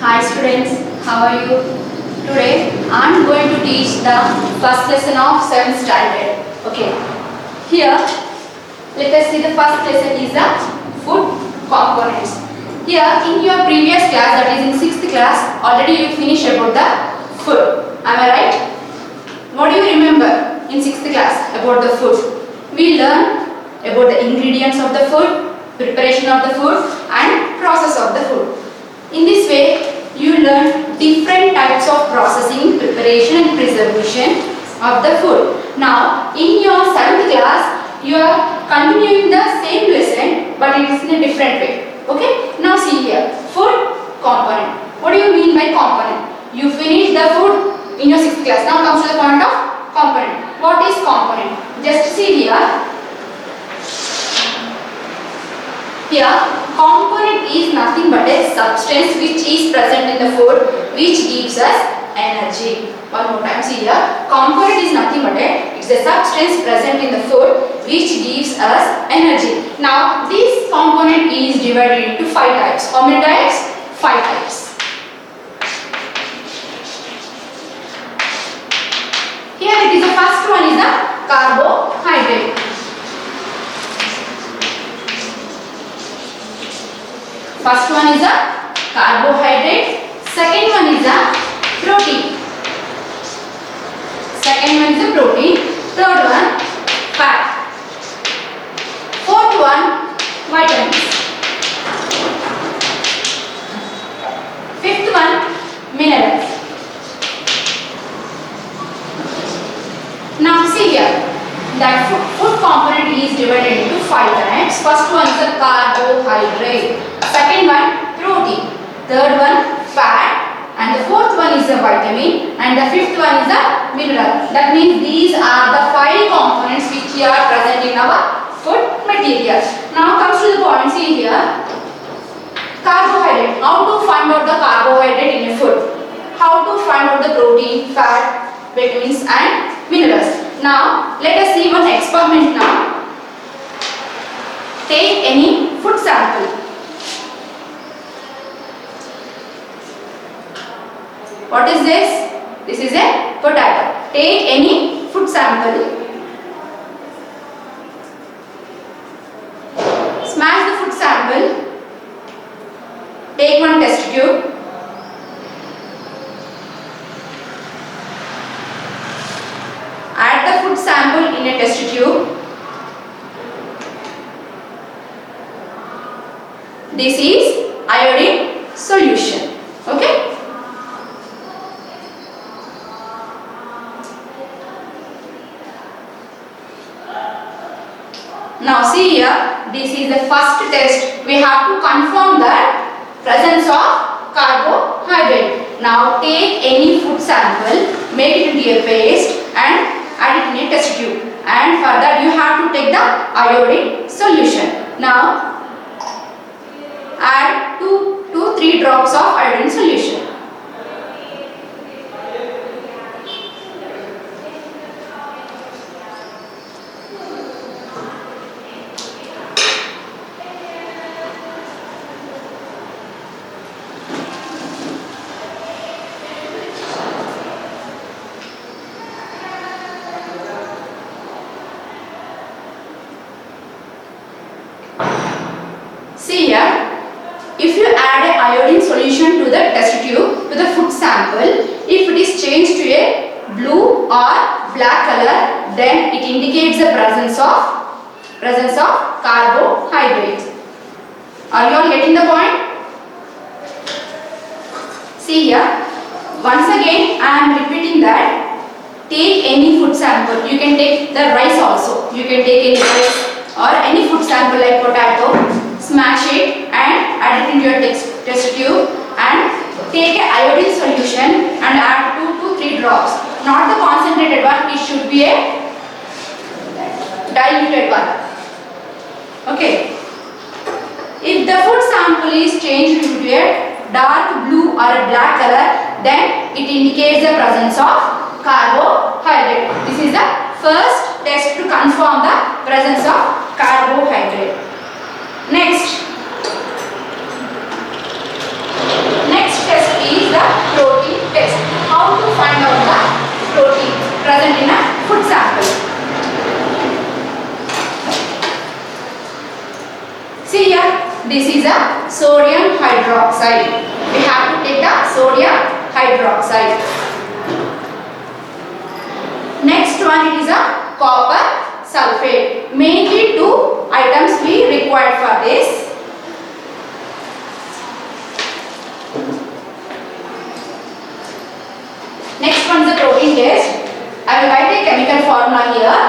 Hi students, how are you? Today I am going to teach the first lesson of 7th standard. Okay, here let us see the first lesson is the food components. Here in your previous class, that is in 6th class, already you finished about the food. Am I right? What do you remember in 6th class about the food? We learn about the ingredients of the food, preparation of the food and process of the food. In this way, you learn different types of processing, preparation and preservation of the food. Now, in your 7th class, you are continuing the same lesson but it is in a different way. Okay? Now see here, food component. What do you mean by component? You finish the food in your 6th class. Now comes to the point of component. What is component? Just see here. Here, component is nothing but a substance which is present in the food which gives us energy. One more time, see here. Component is nothing but it's a substance present in the food which gives us energy. Now, this component is divided into 5 types. How many types? 5 types. Here it is the first one is the carbohydrate. First one is a carbohydrate. Second one is a protein. Second one is a protein. Third one, fat. Fourth one, vitamins. Fifth one, minerals. Now see here, that food component is divided into 5 types. First one is a carbohydrate. Second one, protein. Third one, fat. And the fourth one is a vitamin. And the fifth one is a mineral. That means these are the 5 components which are present in our food material. Now comes to the point, see here. Carbohydrate. How to find out the carbohydrate in a food? How to find out the protein, fat, vitamins and minerals. Now let us see one experiment now. Take any food sample. What is this? This is a potato. Take any food sample. Smash the food sample. Take one test tube. Add the food sample in a test tube. This is iodine solution. Okay? Now see here, this is the first test. We have to confirm the presence of carbohydrate. Now take any food sample, make it into a paste and add it in a test tube. And for that you have to take the iodine solution. Now add 2 to 3 drops of iodine solution. See here, if you add a iodine solution to the test tube to the food sample, if it is changed to a blue or black color, then it indicates the presence of carbohydrates. Are you all getting the point? See here, once again I am repeating that. Take any food sample. You can take the rice also. You can take any rice or any food sample like potato. Smash it and add it into your test tube and take a iodine solution and add 2 to 3 drops. Not the concentrated one, it should be a diluted one. Okay. If the food sample is changed into a dark blue or a black color, then it indicates the presence of carbohydrate. This is the first test to confirm the presence of carbohydrate. Next test present in a food sample. See here, this is a sodium hydroxide. We have to take the sodium hydroxide. Next one, it is a copper sulfate. Mainly two items we required for this. Next one is the protein test. I will write a chemical formula here.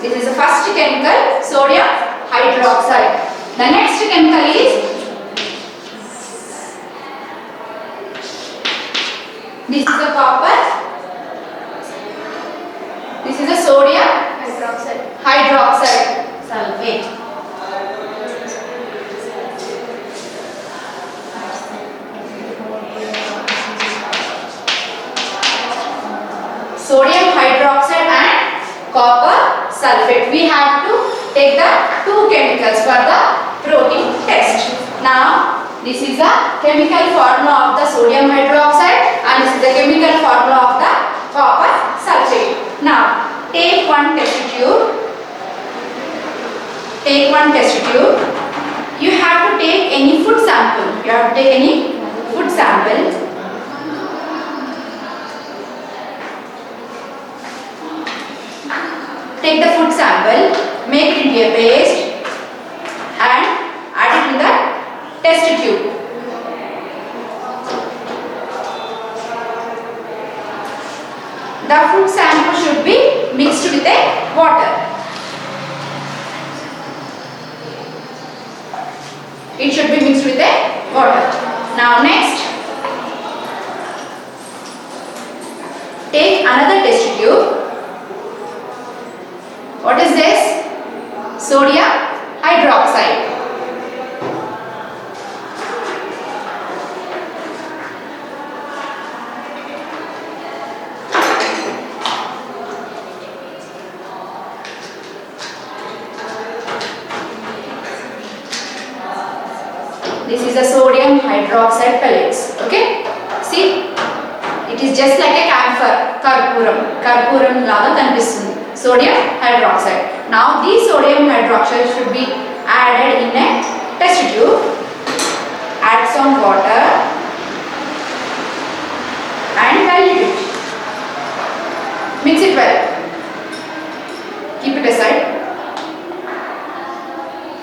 This is the first chemical, sodium hydroxide. The next chemical is this is the copper. This is the sodium hydroxide sulfate. Sodium hydroxide and copper sulfate. We have to take the two chemicals for the protein test. Now, this is the chemical formula of the sodium hydroxide and this is the chemical formula of the copper sulfate. Now, take one test tube. Take one test tube. You have to take any food sample. You have to take any food sample. Take the food sample, make it into a paste and add it in the test tube. The food sample should be mixed with a water. It should be mixed with a water. Now next, take another test tube. What is this? Sodium hydroxide. This is a sodium hydroxide pellets. Okay? See? It is just like a camphor, karpuram. Karpuram laga kanipistundi. Sodium hydroxide. Now these sodium hydroxide should be added in a test tube. Add some water and dilute it. Mix it well. Keep it aside.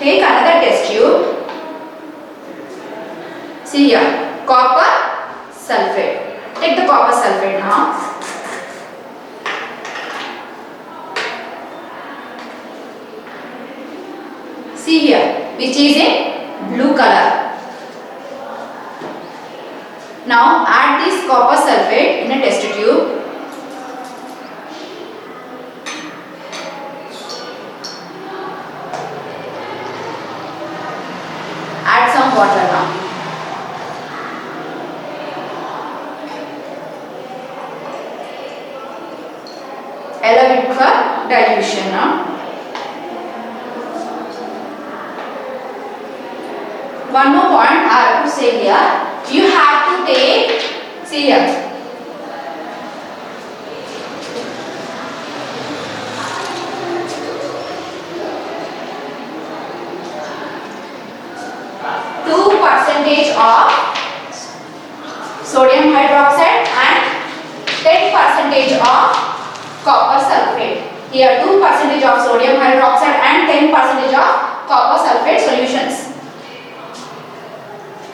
Take another test tube. See here, copper sulfate. Take the copper sulfate now. See here, which is in blue color. Now add this copper sulfate in a test tube. Add some water now. Allow it for dilution now. One more point I have to say here. You have to take, see here. Percentage of sodium hydroxide and 10% of copper sulfate. Here 2% of sodium hydroxide and 10% of copper sulfate solutions.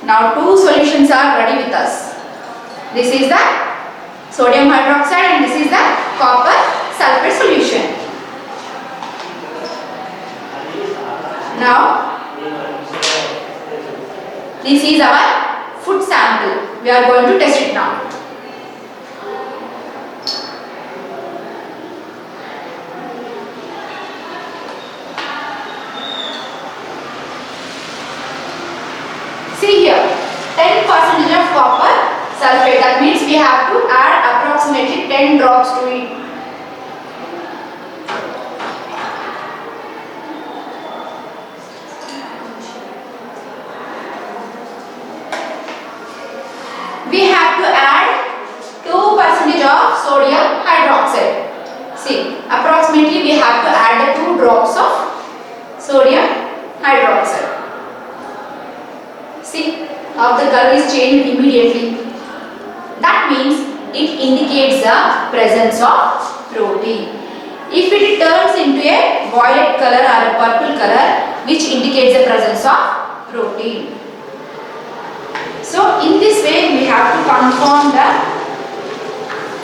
Now two solutions are ready with us. This is the sodium hydroxide and this is the copper sulfate solution. Now this is our food sample. We are going to test it now. See here, 10% of copper sulfate. That means we have to add approximately 10 drops to it. color is changed immediately. That means it indicates the presence of protein. If it turns into a violet color or a purple color, which indicates the presence of protein. So in this way we have to confirm the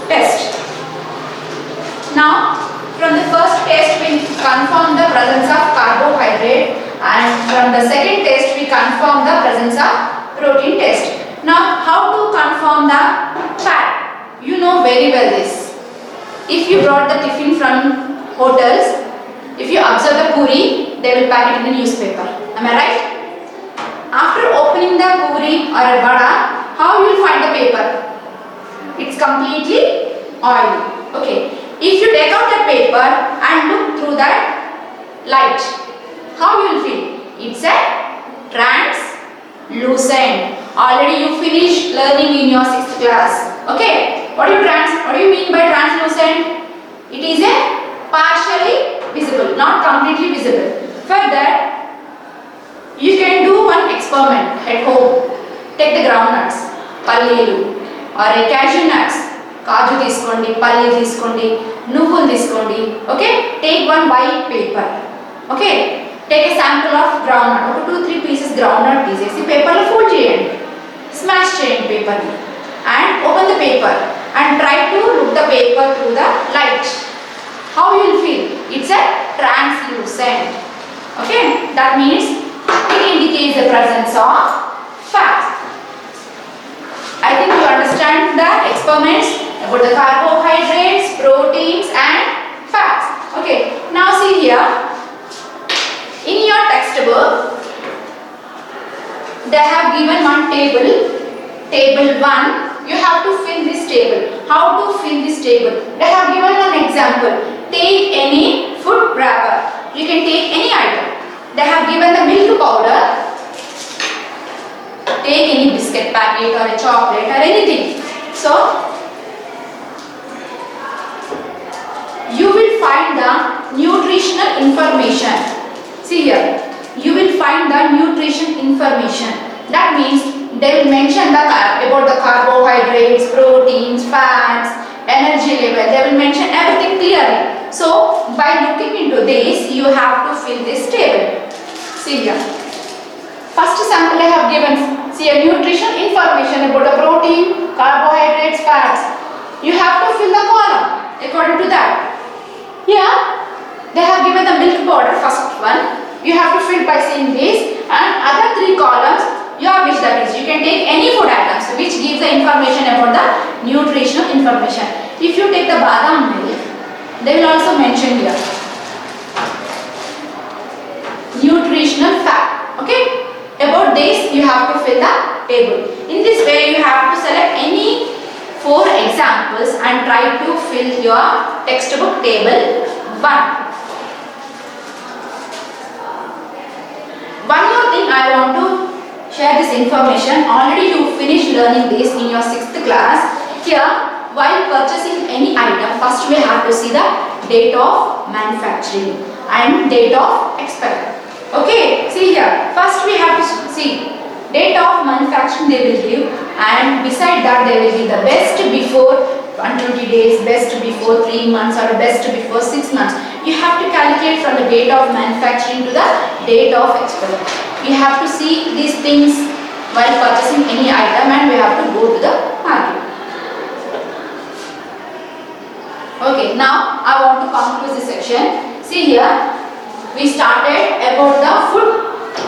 test. Now from the first test we confirm the presence of carbohydrate, and from the second test we confirm the presence of protein test. Now how to confirm the fat? You know very well this. If you brought the tiffin from hotels, if you observe the puri, they will pack it in the newspaper. Am I right? After opening the puri or a vada, how you will find the paper? It's completely oily. Okay. If you take out the paper and look through that light, how you will feel? It's a translucent. Already you finished learning in your 6th class. Okay. What do you mean by translucent? It is a partially visible, not completely visible. Further, you can do one experiment at home. Take the groundnuts, pallilu, or a cashew nuts. Kaju తీసుకోండి, పల్లి తీసుకోండి, నువ్వులు తీసుకోండి. Okay? Take one white paper. Okay? Take a sample of groundnut. ఒక 2-3 pieces groundnut తీసేసి paper లో fold చేయండి. Smash చేయండి పేపర్ ని. And open the paper and try to look the paper through the light. How you will feel? It's a translucent. Okay? That means it indicates the presence of fat. I think you understand the experiments about the carbohydrates, proteins and fats. Okay, now see here, in your textbook they have given one table, table 1. You have to fill this table. How to fill this table? They have given an example. Take any food wrapper. You can take any item. They have given the milk powder. Take any biscuit packet or a chocolate or anything. So you will find the nutritional information. See here, you will find the nutrition information. That means they will mention about the carbohydrates, proteins, fats, energy level. They will mention everything clearly. So by looking into this, you have to fill this table. See here. First sample I have given. See a nutrition information about the protein, carbohydrates, fats. You have to fill the column according to that. Here they have given the milk powder, first one. You have to fill by seeing this, and other 3 columns your wish, that is you can take any food items which gives the information about the nutritional information. If you take the badam milk, they will also mention here nutritional fat. Okay, about this you have to fill the table. In this way you have to select any 4 examples and try to fill your textbook table 1. One more thing I want to share this information. Already you finished learning this in your 6th class. Here, while purchasing any item, first we have to see the date of manufacturing and date of expiry. Okay, see here. First we have to see date of manufacturing they will give, and beside that they will give the best before 120 days, best before 3 months or best before 6 months. You have to calculate from the date of manufacturing to the date of expiry. You have to see these things while purchasing any item, and we have to go to the market. Okay, now I want to conclude this section. See here, we started about the food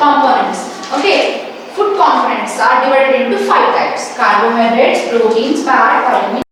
components. Okay, food components are divided into 5 types: carbohydrates, proteins, fat, vitamins.